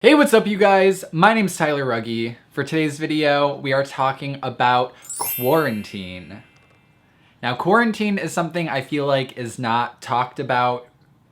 Hey, what's up you guys? My name's Tyler Rugge. For today's video, we are talking about quarantine. Now, quarantine is something I feel like is not talked about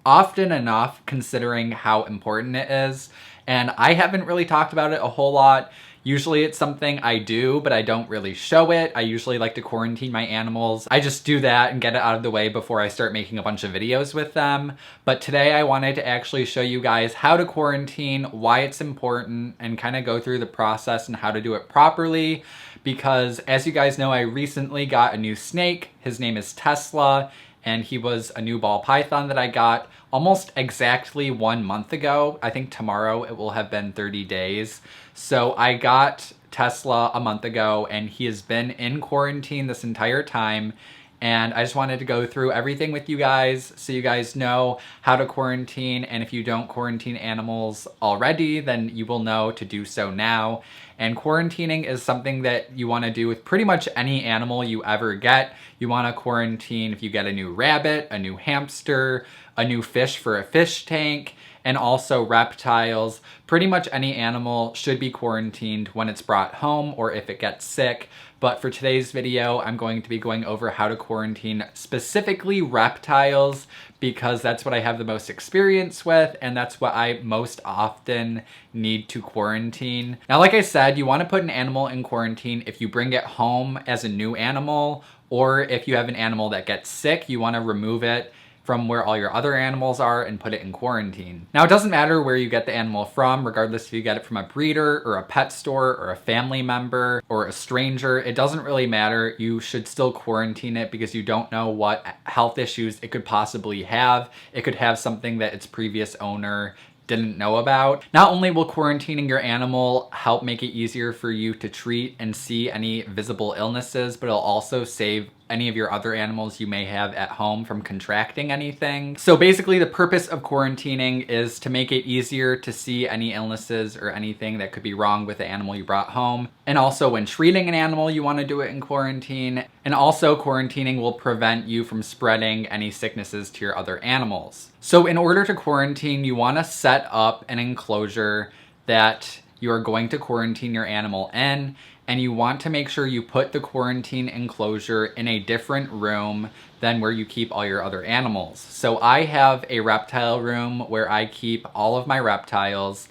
often enough considering how important it is. And I haven't really talked about it a whole lot. Usually it's something I do, but I don't really show it. I usually like to quarantine my animals. I just do that and get it out of the way before I start making a bunch of videos with them. But today I wanted to actually show you guys how to quarantine, why it's important, and kind of go through the process and how to do it properly. Because as you guys know, I recently got a new snake. His name is Tesla, and he was a new ball python that I got almost exactly 1 month ago. I think tomorrow it will have been 30 days. So I got Tesla a month ago, and he has been in quarantine this entire time. And I just wanted to go through everything with you guys so you guys know how to quarantine. And if you don't quarantine animals already, then you will know to do so now. And quarantining is something that you want to do with pretty much any animal you ever get. You want to quarantine if you get a new rabbit, a new hamster, a new fish for a fish tank, and also reptiles. Pretty much any animal should be quarantined when it's brought home or if it gets sick. But for today's video, I'm going to be going over how to quarantine specifically reptiles because that's what I have the most experience with and that's what I most often need to quarantine. Now, like I said, you want to put an animal in quarantine if you bring it home as a new animal, or if you have an animal that gets sick, you want to remove it from where all your other animals are and put it in quarantine. Now, it doesn't matter where you get the animal from, regardless if you get it from a breeder or a pet store or a family member or a stranger, it doesn't really matter. You should still quarantine it because you don't know what health issues it could possibly have. It could have something that its previous owner didn't know about. Not only will quarantining your animal help make it easier for you to treat and see any visible illnesses, but it'll also save any of your other animals you may have at home from contracting anything. So basically the purpose of quarantining is to make it easier to see any illnesses or anything that could be wrong with the animal you brought home. And also when treating an animal, you want to do it in quarantine. And also quarantining will prevent you from spreading any sicknesses to your other animals. So in order to quarantine, you want to set up an enclosure that you are going to quarantine your animal in, and you want to make sure you put the quarantine enclosure in a different room than where you keep all your other animals. So I have a reptile room where I keep all of my reptiles,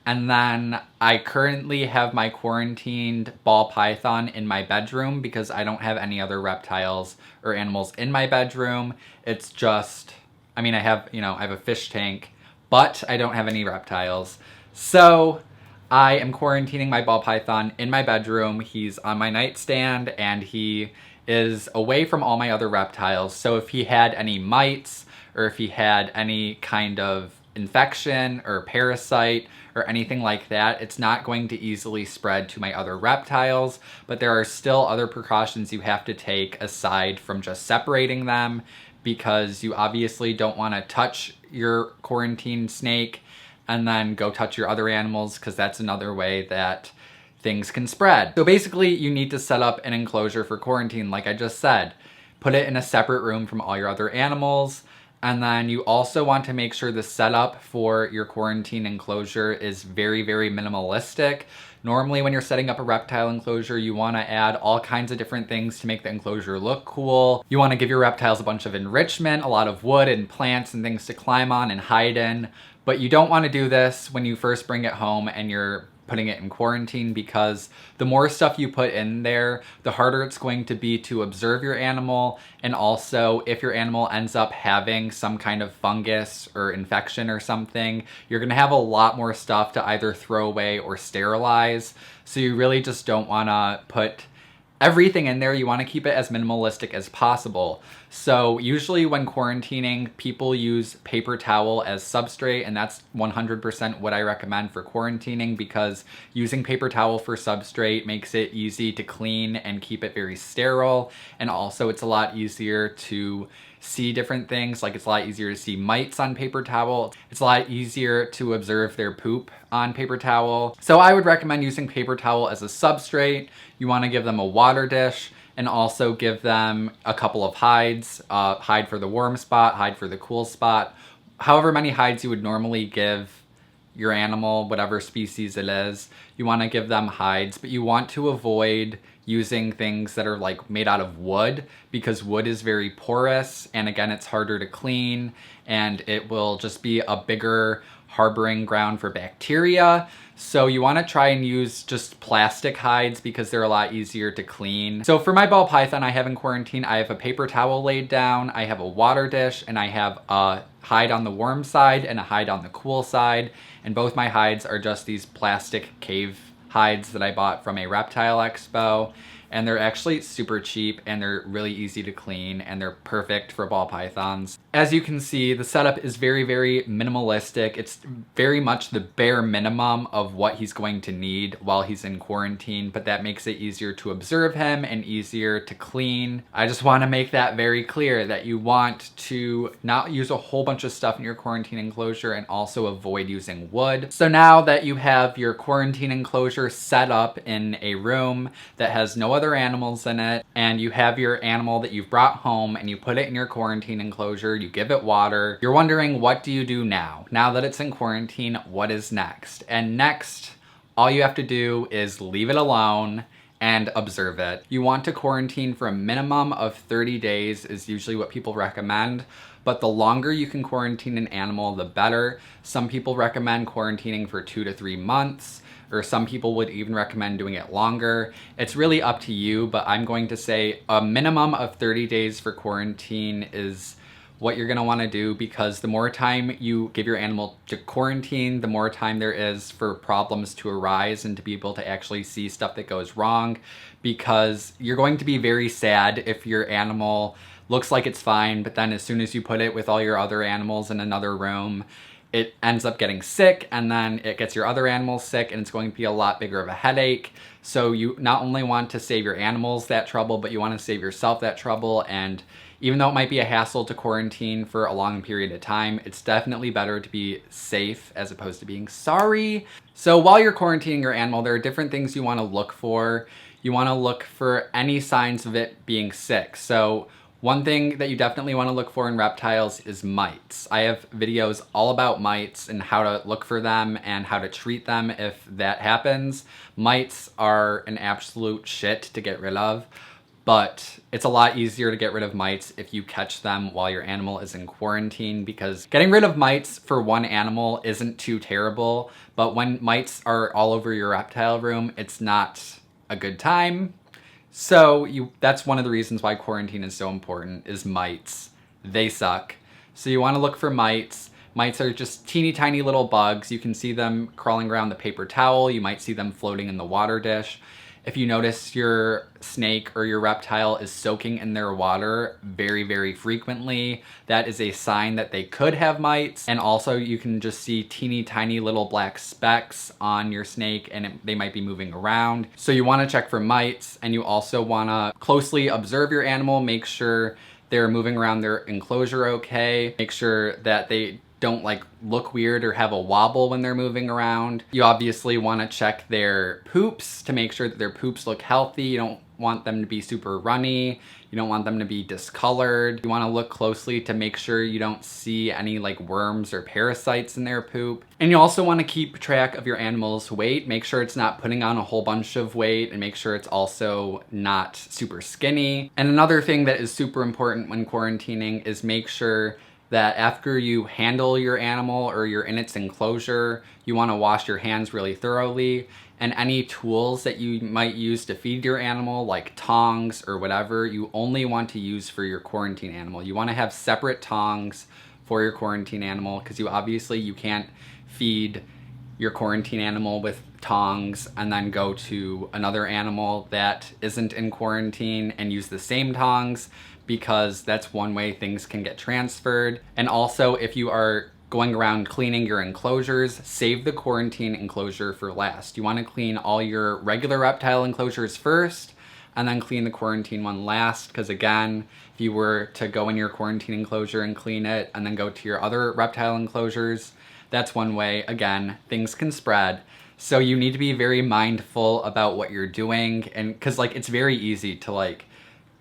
and then I currently have my quarantined ball python in my bedroom because I don't have any other reptiles or animals in my bedroom. It's just, I have a fish tank, but I don't have any reptiles. So I am quarantining my ball python in my bedroom. He's on my nightstand and he is away from all my other reptiles. So if he had any mites or if he had any kind of infection or parasite or anything like that, it's not going to easily spread to my other reptiles. But there are still other precautions you have to take aside from just separating them, because you obviously don't want to touch your quarantined snake and then go touch your other animals, because that's another way that things can spread. So basically you need to set up an enclosure for quarantine, like I just said. Put it in a separate room from all your other animals. And then you also want to make sure the setup for your quarantine enclosure is very, very minimalistic. Normally when you're setting up a reptile enclosure, you want to add all kinds of different things to make the enclosure look cool. You want to give your reptiles a bunch of enrichment, a lot of wood and plants and things to climb on and hide in. But you don't want to do this when you first bring it home and you're putting it in quarantine, because the more stuff you put in there, the harder it's going to be to observe your animal. And also, if your animal ends up having some kind of fungus or infection or something, you're going to have a lot more stuff to either throw away or sterilize. So you really just don't want to put everything in there. You want to keep it as minimalistic as possible. So usually when quarantining, people use paper towel as substrate, and that's 100% what I recommend for quarantining, because using paper towel for substrate makes it easy to clean and keep it very sterile. And also it's a lot easier to see different things. Like, it's a lot easier to see mites on paper towel. It's a lot easier to observe their poop on paper towel. So I would recommend using paper towel as a substrate. You want to give them a water dish and also give them a couple of hides. Hide for the warm spot, hide for the cool spot. However many hides you would normally give your animal, whatever species it is. You want to give them hides, but you want to avoid using things that are like made out of wood, because wood is very porous, and again, it's harder to clean, and it will just be a bigger harboring ground for bacteria. So you want to try and use just plastic hides because they're a lot easier to clean. So for my ball python I have in quarantine, I have a paper towel laid down, I have a water dish, and I have a hide on the warm side and a hide on the cool side. And both my hides are just these plastic cave hides that I bought from a reptile expo. And they're actually super cheap, and they're really easy to clean, and they're perfect for ball pythons. As you can see, the setup is very, very minimalistic. It's very much the bare minimum of what he's going to need while he's in quarantine, but that makes it easier to observe him and easier to clean. I just want to make that very clear that you want to not use a whole bunch of stuff in your quarantine enclosure, and also avoid using wood. So now that you have your quarantine enclosure set up in a room that has no other animals in it, and you have your animal that you've brought home and you put it in your quarantine enclosure, you give it water, you're wondering, what do you do now? Now that it's in quarantine, what is next? And next, all you have to do is leave it alone and observe it. You want to quarantine for a minimum of 30 days is usually what people recommend, but the longer you can quarantine an animal, the better. Some people recommend quarantining for 2 to 3 months, or some people would even recommend doing it longer. It's really up to you, but I'm going to say a minimum of 30 days for quarantine is what you're gonna wanna do, because the more time you give your animal to quarantine, the more time there is for problems to arise and to be able to actually see stuff that goes wrong, because you're going to be very sad if your animal looks like it's fine, but then as soon as you put it with all your other animals in another room, it ends up getting sick, and then it gets your other animals sick, and it's going to be a lot bigger of a headache. So you not only want to save your animals that trouble, but you want to save yourself that trouble. And even though it might be a hassle to quarantine for a long period of time, it's definitely better to be safe as opposed to being sorry. So while you're quarantining your animal, there are different things you want to look for. You want to look for any signs of it being sick. So one thing that you definitely want to look for in reptiles is mites. I have videos all about mites and how to look for them and how to treat them if that happens. Mites are an absolute shit to get rid of, but it's a lot easier to get rid of mites if you catch them while your animal is in quarantine, because getting rid of mites for one animal isn't too terrible, but when mites are all over your reptile room, it's not a good time. So that's one of the reasons why quarantine is so important, is mites. They suck. So you want to look for mites. Mites are just teeny tiny little bugs. You can see them crawling around the paper towel. You might see them floating in the water dish. If you notice your snake or your reptile is soaking in their water very, very frequently, that is a sign that they could have mites. And also you can just see teeny tiny little black specks on your snake, and they might be moving around. So you want to check for mites, and you also want to closely observe your animal, make sure they're moving around their enclosure okay, make sure that they don't like look weird or have a wobble when they're moving around. You obviously want to check their poops to make sure that their poops look healthy. You don't want them to be super runny. You don't want them to be discolored. You want to look closely to make sure you don't see any like worms or parasites in their poop. And you also want to keep track of your animal's weight. Make sure it's not putting on a whole bunch of weight, and make sure it's also not super skinny. And another thing that is super important when quarantining is make sure that after you handle your animal or you're in its enclosure, you want to wash your hands really thoroughly. And any tools that you might use to feed your animal, like tongs or whatever, you only want to use for your quarantine animal. You want to have separate tongs for your quarantine animal, because you can't feed your quarantine animal with tongs and then go to another animal that isn't in quarantine and use the same tongs, because that's one way things can get transferred. And also, if you are going around cleaning your enclosures, save the quarantine enclosure for last. You want to clean all your regular reptile enclosures first, and then clean the quarantine one last, because again, if you were to go in your quarantine enclosure and clean it and then go to your other reptile enclosures, that's one way, again, things can spread. So you need to be very mindful about what you're doing, and because like it's very easy to like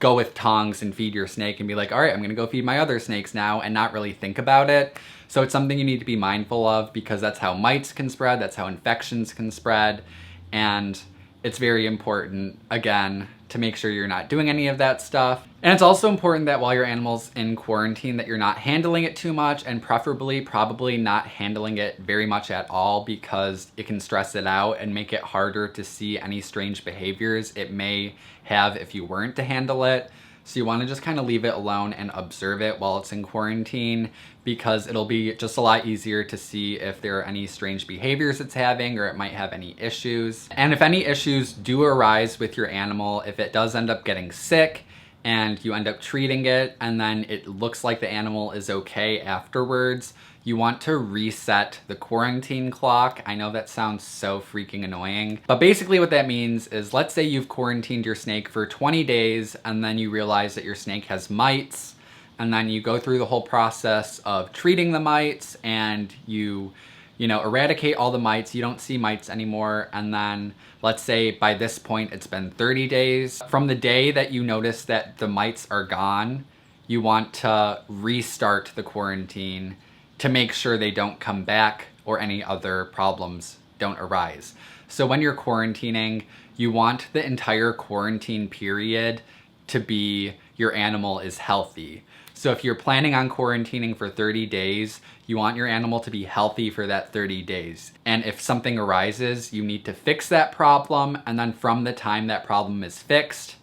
go with tongs and feed your snake and be like, all right, I'm gonna go feed my other snakes now, and not really think about it. So it's something you need to be mindful of, because that's how mites can spread, that's how infections can spread, and it's very important, again, to make sure you're not doing any of that stuff. And it's also important that while your animal's in quarantine, that you're not handling it too much, and preferably probably not handling it very much at all, because it can stress it out and make it harder to see any strange behaviors it may have if you weren't to handle it. So you want to just kind of leave it alone and observe it while it's in quarantine, because it'll be just a lot easier to see if there are any strange behaviors it's having, or it might have any issues. And if any issues do arise with your animal, if it does end up getting sick and you end up treating it and then it looks like the animal is okay afterwards, you want to reset the quarantine clock. I know that sounds so freaking annoying, but basically what that means is, let's say you've quarantined your snake for 20 days and then you realize that your snake has mites, and then you go through the whole process of treating the mites, and you eradicate all the mites, you don't see mites anymore, and then let's say by this point it's been 30 days. From the day that you notice that the mites are gone, you want to restart the quarantine to make sure they don't come back or any other problems don't arise. So when you're quarantining, you want the entire quarantine period to be your animal is healthy. So if you're planning on quarantining for 30 days, you want your animal to be healthy for that 30 days. And if something arises, you need to fix that problem, and then from the time that problem is fixed,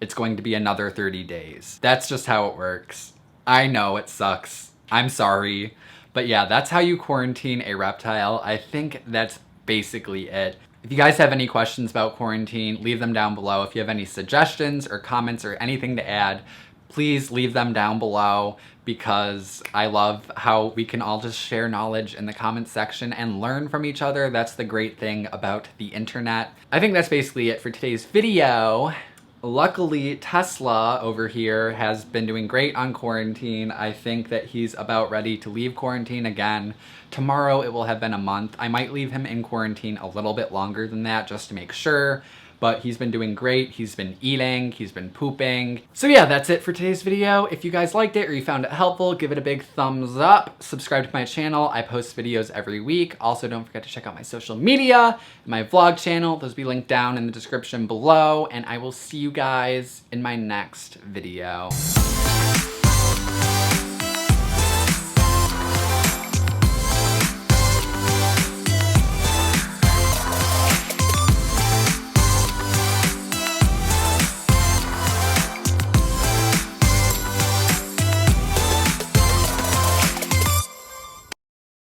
it's going to be another 30 days. That's just how it works. I know it sucks. I'm sorry. But yeah, that's how you quarantine a reptile. I think that's basically it. If you guys have any questions about quarantine, leave them down below. If you have any suggestions or comments or anything to add, please leave them down below, because I love how we can all just share knowledge in the comments section and learn from each other. That's the great thing about the internet. I think that's basically it for today's video. Luckily, Tesla over here has been doing great on quarantine. I think that he's about ready to leave quarantine again. Tomorrow it will have been a month. I might leave him in quarantine a little bit longer than that just to make sure, but he's been doing great. He's been eating, he's been pooping. So yeah, that's it for today's video. If you guys liked it or you found it helpful, give it a big thumbs up. Subscribe to my channel. I post videos every week. Also, don't forget to check out my social media, my vlog channel. Those will be linked down in the description below, and I will see you guys in my next video.